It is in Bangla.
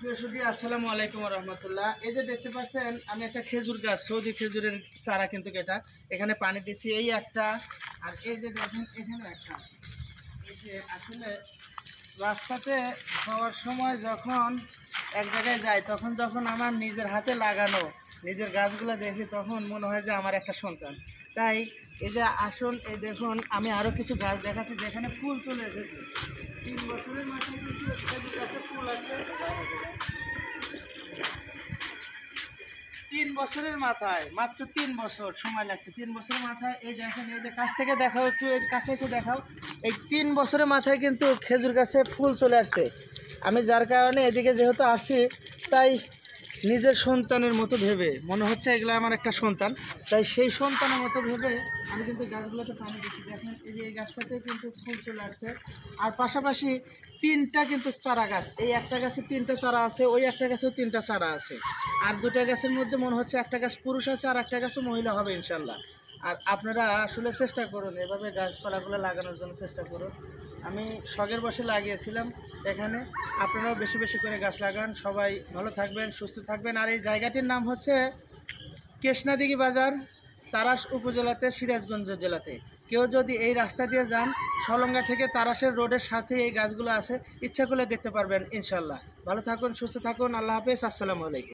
আসসালামু আলাইকুম রহমতুল্লাহ। এই যে দেখতে পাচ্ছেন আমি একটা খেজুর গাছ, সৌদি খেজুরের চারা কিন্তু এটা এখানে পানি দিচ্ছি এই একটা, আর এই যে দেখেন এখানে একটা। এই যে আসলে রাস্তাতে যাওয়ার সময় যখন এক জায়গায় যাই তখন যখন আমার নিজের হাতে লাগানো নিজের গাছগুলো দেখি তখন মনে হয় যে আমার একটা সন্তান। তাই এই যে আসুন এই দেখুন আমি আরও কিছু গাছ দেখাচ্ছি যেখানে ফুল চলে এসেছে। 3 বছরের মাথায় কিন্তু খেজুর গাছে ফুল আছে। 3 বছরের মাথায়, মাত্র 3 বছর সময় লাগছে। 3 বছরের মাথায় এই দেখেন, এই যে কাছ থেকে দেখাও, একটু এই কাছে এসে দেখাও। এই 3 বছরের মাথায় কিন্তু খেজুর গাছে ফুল চলে আসছে। আমি যার কারণে এদিকে যেহেতু আসছি, তাই নিজের সন্তানের মতো ভেবে মনে হচ্ছে এগুলো আমার একটা সন্তান। তাই সেই সন্তানের মতো ভেবে আমি কিন্তু গাছগুলোতে পানি দিচ্ছি। দেখেন এই যে এই গাছটাতে কিন্তু ফুল চলে আসছে। আর পাশাপাশি 3টা কিন্তু চারা গাছ, এই একটা গাছে 3টা চারা আছে, ওই একটা গাছেও 3টা চারা আছে। আর 2টা গাছের মধ্যে মনে হচ্ছে একটা গাছ পুরুষ আছে আর একটা গাছও মহিলা হবে ইনশাল্লাহ। আর আপনারা আসলে চেষ্টা করুন, এভাবে গাছপালাগুলো লাগানোর জন্য চেষ্টা করুন। আমি শখের বসে লাগিয়েছিলাম এখানে। আপনারাও বেশি বেশি করে গাছ লাগান। সবাই ভালো থাকবেন, সুস্থ থাকবেন। আর এই জায়গাটির নাম হচ্ছে কেশনাদিঘি বাজার, তারাস উপজেলাতে, সিরাজগঞ্জ জেলাতে। কেউ যদি এই রাস্তা দিয়ে যান, সলঙ্গা থেকে তারাসের রোডের সাথে এই গাছগুলো আছে, ইচ্ছা করলে দেখতে পারবেন ইনশাল্লাহ। ভালো থাকুন, সুস্থ থাকুন। আল্লাহ হাফেজ, আসসালামু আলাইকুম।